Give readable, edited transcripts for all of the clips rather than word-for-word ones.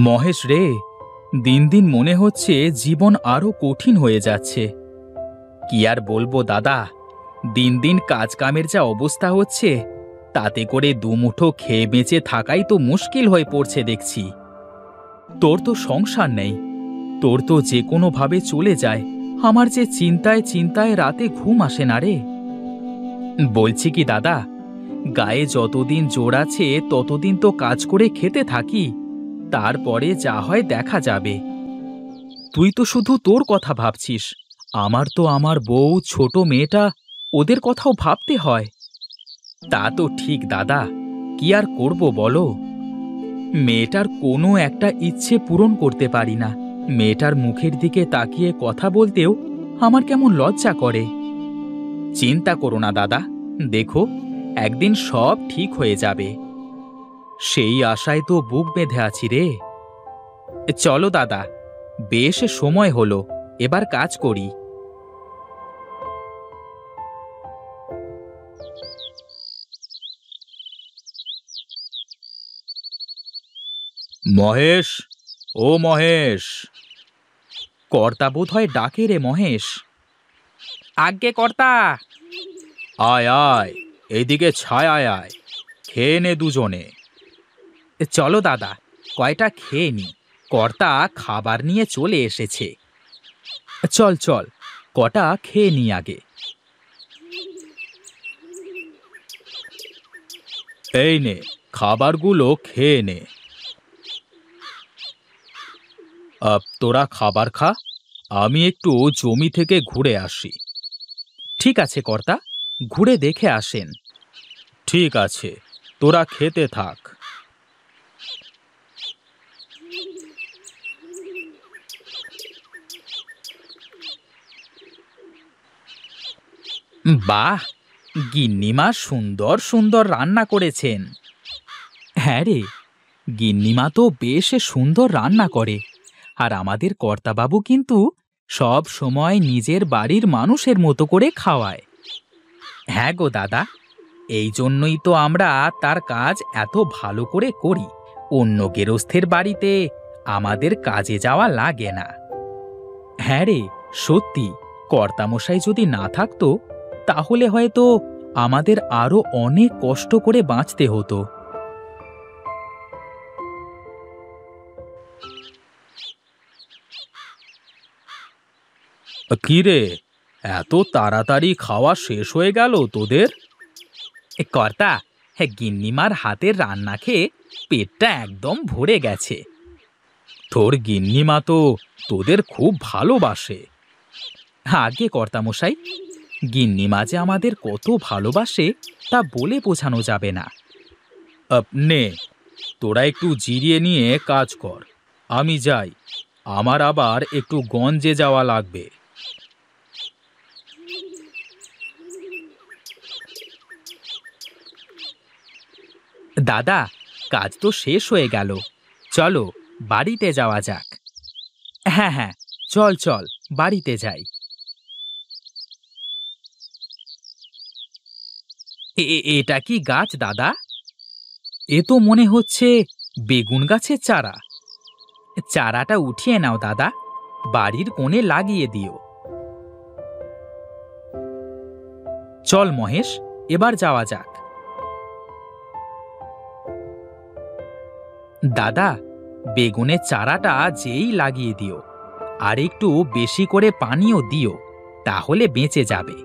মহেশ রে, দিন দিন মনে হচ্ছে জীবন আরো কঠিন হয়ে যাচ্ছে। কি আর বলবো দাদা, দিন দিন কাজ কামের যা অবস্থা হচ্ছে, তাতে করে দুমুঠো খেয়ে বেঁচে থাকাই তো মুশকিল হয়ে পড়ছে দেখছি। তোর তো সংসার নেই, তোর তো যে কোনো ভাবে চলে যায়। আমার যে চিন্তায় চিন্তায় রাতে ঘুম আসে না রে। বলছি কি দাদা, গায়ে যতদিন জোর আছে ততদিন তো কাজ করে খেতে থাকি, তারপরে যা হয় দেখা যাবে। তুই তো শুধু তোর কথা ভাবছিস, আমার তো আমার বউ, ছোট মেয়েটা, ওদের কথাও ভাবতে হয়। তা তো ঠিক দাদা, কি আর করব বলো। মেয়েটার কোনো একটা ইচ্ছে পূরণ করতে পারি না। মেয়েটার মুখের দিকে তাকিয়ে কথা বলতেও আমার কেমন লজ্জা করে। চিন্তা করো না দাদা, দেখো একদিন সব ঠিক হয়ে যাবে। সেই আশায় তো বুক বেঁধে আছি রে। চলো দাদা, বেশ সময় হলো, এবার কাজ করি। মহেশ, ও মহেশ! কর্তা বোধ হয় ডাকে রে মহেশ। আজ্ঞে কর্তা। আয় আয়, এইদিকে ছায় আয় আয়, খেয়ে নে দুজনে। চলো দাদা, কয়টা খেয়ে নি। কর্তা খাবার নিয়ে চলে এসেছে। চল চল, কটা খেয়ে নি আগে। এই নে, খাবারগুলো খেয়ে নে। তোরা খাবার খা, আমি একটু জমি থেকে ঘুরে আসি। ঠিক আছে কর্তা, ঘুরে দেখে আসেন। ঠিক আছে, তোরা খেতে থাক। বাহ, গিন্নিমা সুন্দর সুন্দর রান্না করেছেন। হ্যাঁ রে, গিন্নিমা তো বেশ সুন্দর রান্না করে। আর আমাদের কর্তাবাবু কিন্তু সব সময় নিজের বাড়ির মানুষের মতো করে খাওয়ায়। হ্যাঁ গো দাদা, এই জন্যই তো আমরা তার কাজ এত ভালো করে করি। অন্য গেরস্থের বাড়িতে আমাদের কাজে যাওয়া লাগে না। হ্যাঁ রে, সত্যি, কর্তামশাই যদি না থাকতো তাহলে হয়তো আমাদের আরো অনেক কষ্ট করে বাঁচতে হতো। কি রে, এত তাড়াতাড়ি খাওয়া শেষ হয়ে গেল তোদের? কর্তা, হ্যাঁ, গিন্নিমার হাতের রান্না খেয়ে পেটটা একদম ভরে গেছে। তোর গিন্নিমা তো তোদের খুব ভালোবাসে। আগে কর্তামশাই, গিন্নিমা যে আমাদের কত ভালোবাসে তা বলে বোঝানো যাবে না। নে, তোরা একটু জিরিয়ে নিয়ে কাজ কর, আমি যাই। আমার আবার একটু গঞ্জে যাওয়া লাগবে। দাদা, কাজ তো শেষ হয়ে গেল, চলো বাড়িতে যাওয়া যাক। হ্যাঁ হ্যাঁ, চল চল, বাড়িতে যাই। এটা কি গাছ দাদা? এ তো মনে হচ্ছে বেগুন গাছের চারা। চারাটা উঠিয়ে নাও দাদা, বাড়ির কোণে লাগিয়ে দিও। চল মহেশ, এবার যাওয়া যাক। দাদা, বেগুনের চারাটা যেই লাগিয়ে দিও, আর একটু বেশি করে পানিও দিও, তাহলে বেঁচে যাবে।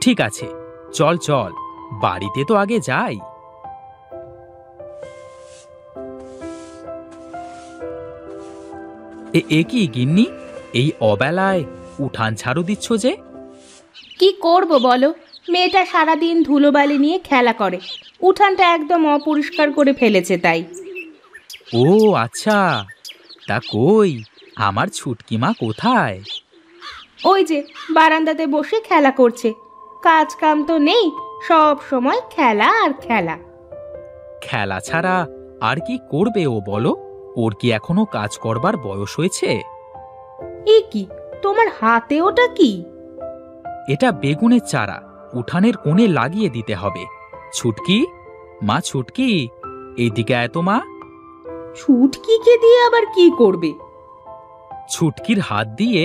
ঠিক আছে, চল চল, বাড়িতে তো আগে যাই। এ কি গিন্নি, এই অবেলায় উঠান ঝাড়ু দিচ্ছ যে? কি করব বলো, মেয়েটা সারাদিন ধুলোবালি নিয়ে খেলা করে, উঠানটা একদম অপরিষ্কার করে ফেলেছে তাই। ও আচ্ছা, তা কই আমার ছুটকি মা কোথায়? ওই যে বারান্দাতে বসে খেলা করছে, কাজ কাম তো নেই, সব সময় খেলা আর খেলা। খেলা ছাড়া আর কি করবে ও বলো? ওর কি এখনো কাজ করবার বয়স হয়েছে? এ কি, তোমার হাতে ওটা কি? এটা বেগুনের চারা, উঠানের কোণে লাগিয়ে দিতে হবে। ছুটকি, মা ছুটকি, এইদিকে আয় তো মা। ছুটকিকে দিয়ে আবার কি করবে? ছুটকির হাত দিয়ে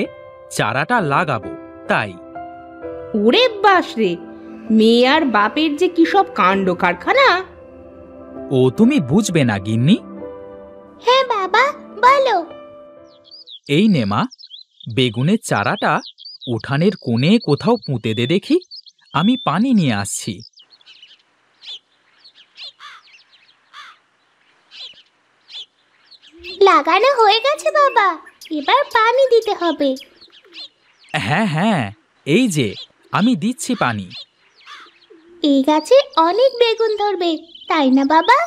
চারাটা লাগাবো তাই। ওরে বাস রে, মেয়ে আর বাপের যে কি সব কাণ্ড কারখানা! ও তুমি বুঝবে না গিন্নি। হ্যাঁ বাবা, বলো। এই নে মা, বেগুনের চারাটা উঠানের কোণে কোথাও পুঁতে দে দেখি, আমি পানি নিয়ে আসছি। লাগানো হয়ে গেছে বাবা, এবার পানি দিতে হবে। হ্যাঁ হ্যাঁ, এই যে আমি দিচ্ছি পানি। এই গাছে অনেক বেগুন ধরবে, তাই না বাবা?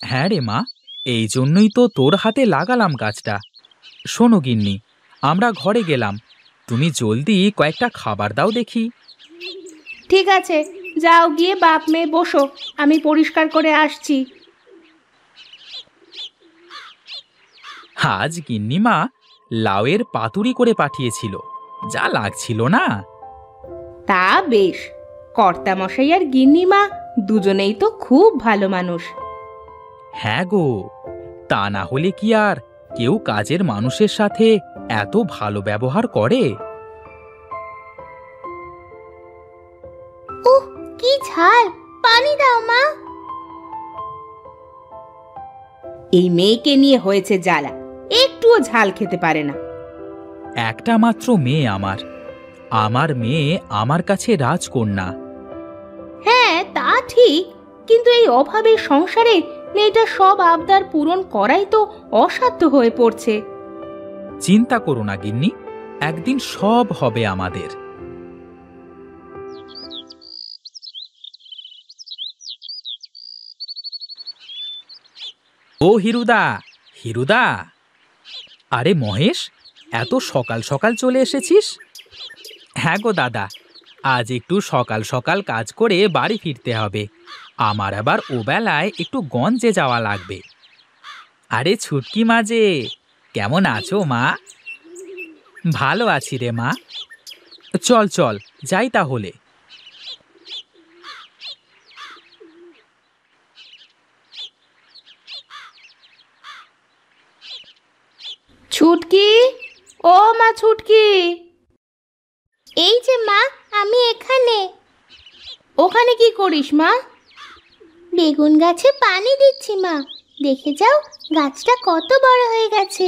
হ্যাঁ রে মা, এই জন্যই তো তোর হাতে লাগালাম গাছটা। শোনো গিন্নি, আমরা ঘরে গেলাম, তুমি জলদি কয়েকটা খাবার দাও দেখি। ঠিক আছে, যাও গিয়ে বাপ মেয়ে বসো, আমি পরিষ্কার করে আসছি। আজ গিন্নিমা লাউয়ের পাতুরি করে পাঠিয়েছিল, যা লাগছিল না। তা বেশ, কর্তামশাই আর গিন্নিমা দুজনেই তো খুব ভালো মানুষ। হ্যাঁ গো, তা না হলে কি আর কেউ কাজের মানুষের সাথে এত ভালো ব্যবহার করে? উহ, কি ঝাল! পানি দাও মা। এই মেয়েকে নিয়ে হয়েছে জ্বালা, একটুও ঝাল খেতে পারে না। একটা মাত্র মেয়ে আমার, আমার মেয়ে আমার কাছে রাজকন্যা। হ্যাঁ তা ঠিক, কিন্তু এই অভাবের সংসারে মেয়েটা সব আবদার পূরণ করাই তো অসাধ্য হয়ে পড়ছে। চিন্তা করো না গিন্নি, একদিন সব হবে আমাদের। ও হিরুদা, হিরুদা! আরে মহেশ, এত সকাল সকাল চলে এসেছিস? হ্যাঁ গো দাদা, আজ একটু সকাল সকাল কাজ করে বাড়ি ফিরতে হবে, আমার আবার ওবেলায় একটু গঞ্জে যাওয়া লাগবে। আরে ছুটকি মাঝে, কেমন আছো মা? ভালো আছি রে মা। চল চল যাই তাহলে। ছুটকি, ও মা ছুটকি! এই যে মা, আমি এখানে। ওখানে কি করিস মা? বেগুন গাছে পানি দিচ্ছি মা, দেখে যাও গাছটা কত বড় হয়ে গেছে।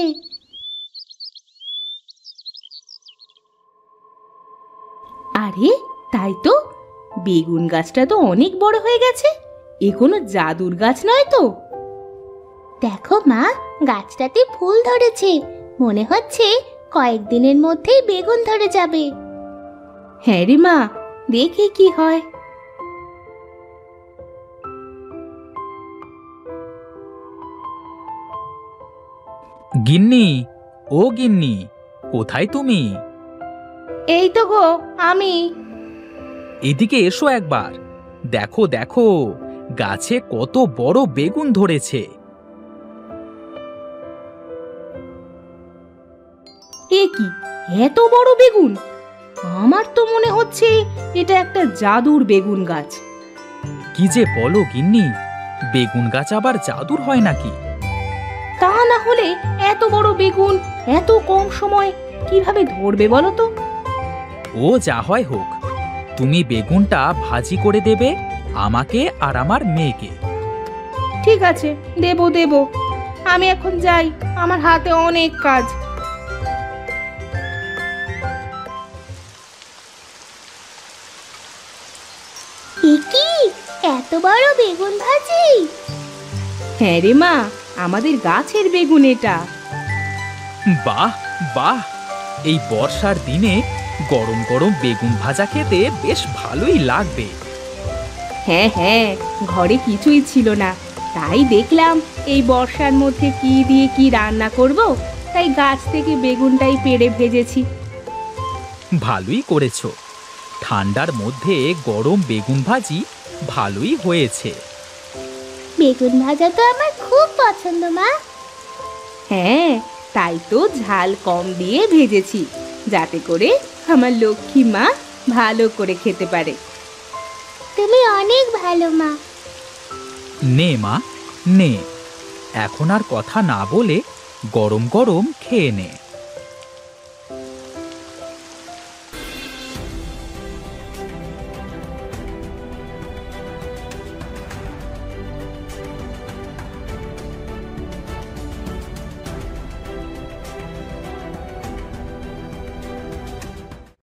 আরে তাই তো, বেগুন গাছটা তো অনেক বড় হয়ে গেছে। এ কোনো জাদুর গাছ নয় তো? দেখো মা, গাছটাতে ফুল ধরেছে, মনে হচ্ছে কয়েকদিনের মধ্যেই বেগুন ধরে যাবে। হ্যাঁ রে মা, দেখি কি হয়। গিন্নি, ও গিন্নি, কোথায় তুমি? এই তো গো, আমি। এদিকে এসো একবার, দেখো দেখো, গাছে কত বড় বেগুন ধরেছে। এ কি, এত বড় বেগুন! আমার তো মনে হচ্ছে এটা একটা জাদুর বেগুন গাছ। কি যে বলো গিন্নি, বেগুন গাছ আবার জাদুর হয় নাকি? তা না হলে এত বড় বেগুন এত কম সময় কিভাবে ধরবে বলো তো? ও যা হয় হোক, তুমি বেগুনটা ভাজি করে দেবে আমাকে আর আমার মেয়েকে। ঠিক আছে, দেবো দেবো। আমি এখন যাই, আমার হাতে অনেক কাজ। কি, এত বড় বেগুন ভাজি? হ্যাঁ রে মা, আমাদের গাছের বেগুন এটা। বাহ বাহ, এই বর্ষার দিনে গরম গরম বেগুন ভাজা খেতে বেশ ভালোই লাগবে। হ্যাঁ হ্যাঁ, ঘরে কিছুই ছিল না, তাই দেখলাম এই বর্ষার মধ্যে কি দিয়ে কি রান্না করব, তাই গাছ থেকে বেগুনটাই পেড়ে ভেজেছি। ভালোই করেছো, ঠান্ডার মধ্যে গরম বেগুন ভাজি ভালোই হয়েছে। বেগুন ভাজা তো আমার খুব পছন্দ মা। হ্যাঁ, তাই তো ঝাল কম দিয়ে ভেজেছি, যাতে করে আমার লক্ষ্মী মা ভালো করে খেতে পারে। তুমি অনেক ভালো মা। নে মা, নে। এখন আর কথা না বলে গরম গরম খেয়ে নে।